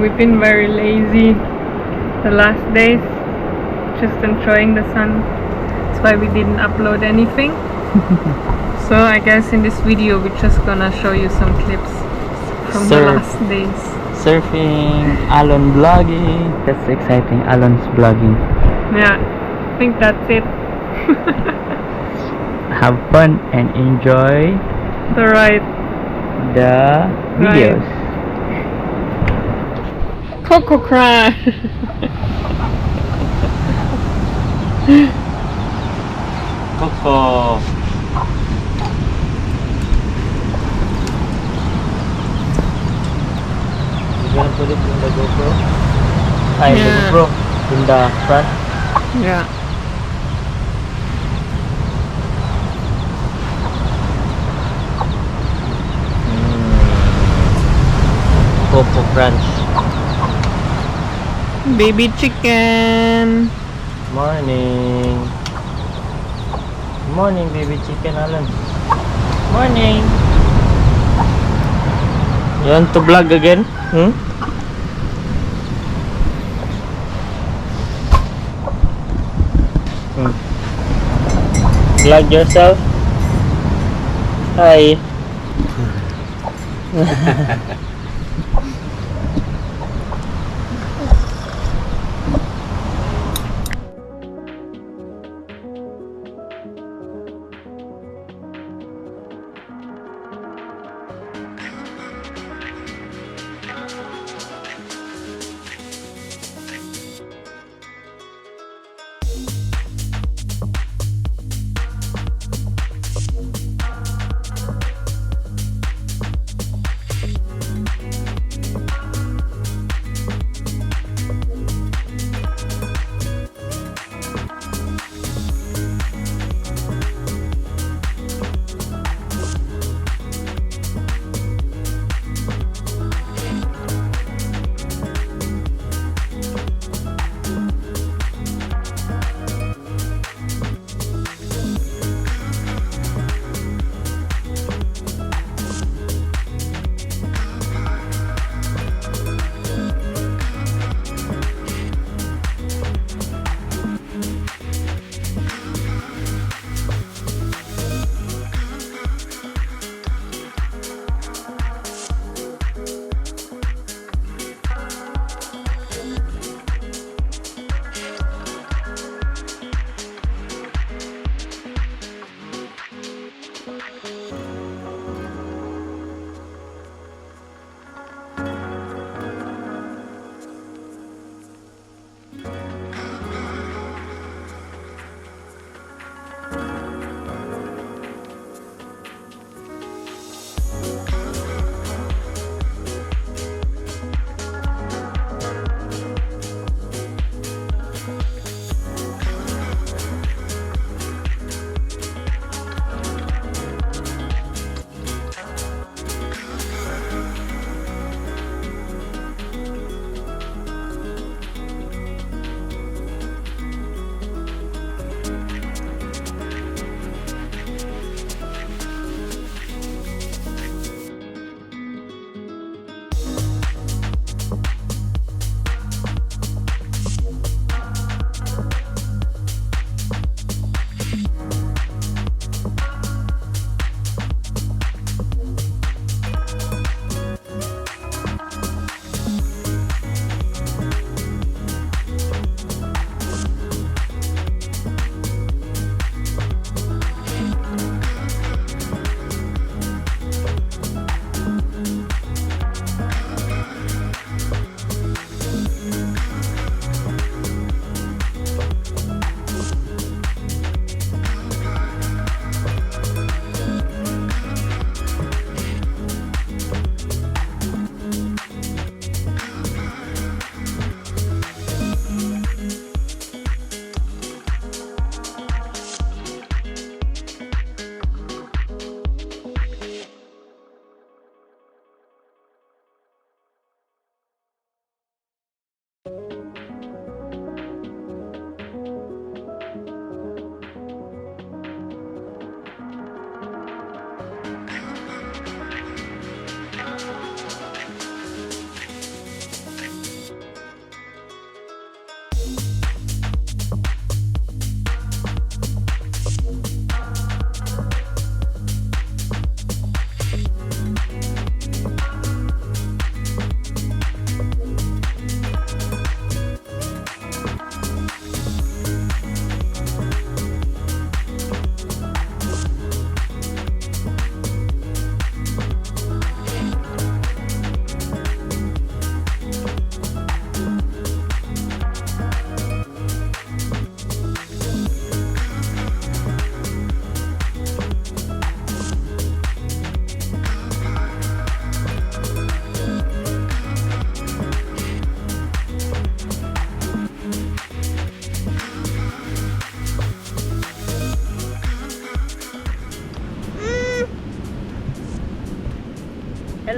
we've been very lazy the last days, just enjoying the sun. That's why we didn't upload anything. So I guess in this video we're just gonna show you some clips from the last days. Surfing, Alon vlogging. That's exciting, Alon's vlogging. Yeah, I think that's it. Have fun and enjoy The ride. the videos. Coco cry. Coco. You're gonna put it in the GoPro? In the GoPro, in the front. Yeah. Coco Crunch. Baby chicken. Morning. Morning, baby chicken, Alon. Morning. You want to vlog again? Vlog yourself? Hi.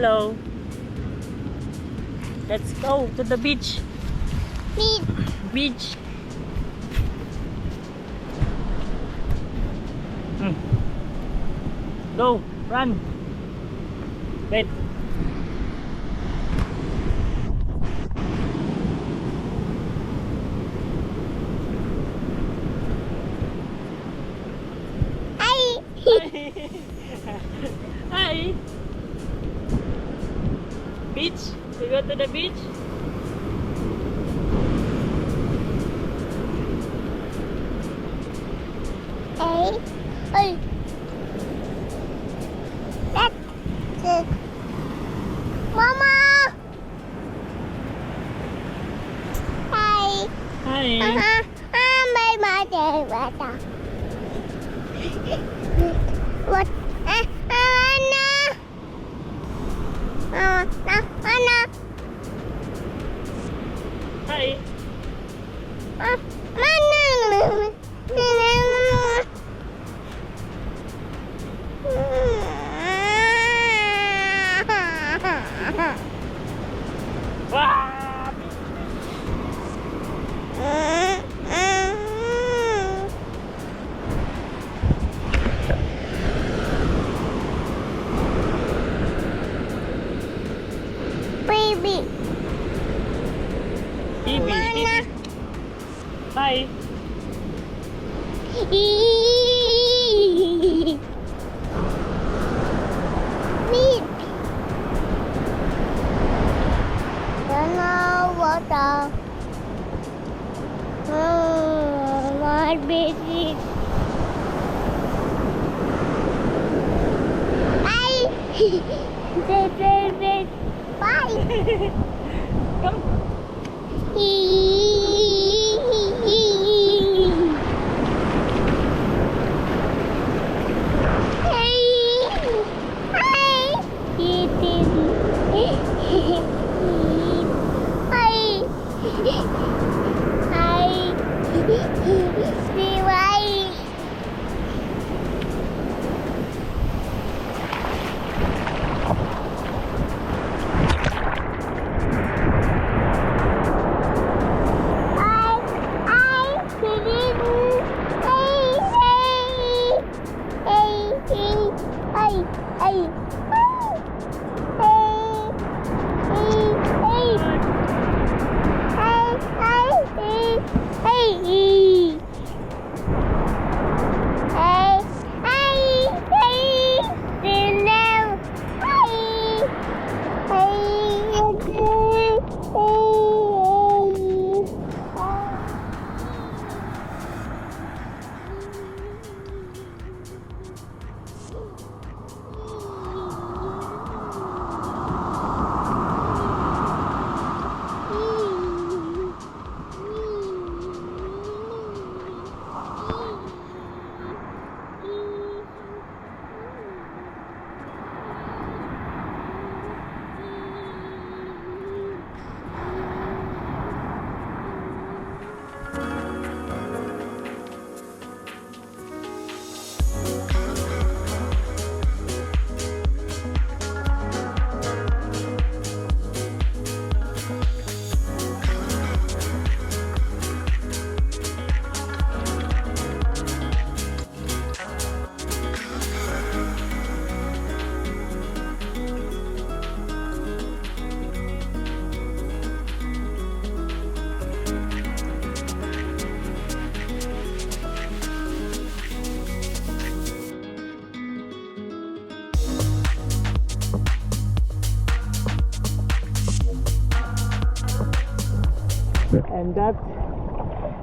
Hello. Let's go to the beach. Beach. Go, run. Wait. Hi. Beach. We go to the beach. Hey. That's it. Mama. Hi. Hi. My mother. What? Anna. Anna. Hi. Wow. Baby. Baby. Hi. Meat. Water. My baby. Bye. Bye. Come.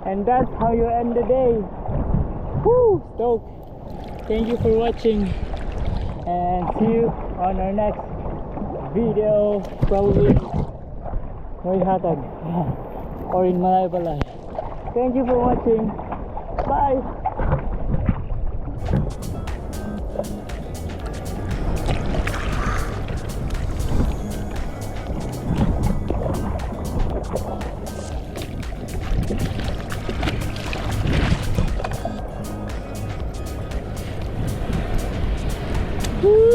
And that's how you end the day. Woo! Stoked. Thank you for watching, and see you on our next video, probably may hatag or in Malay Balay. Thank you for watching. Bye. Woo!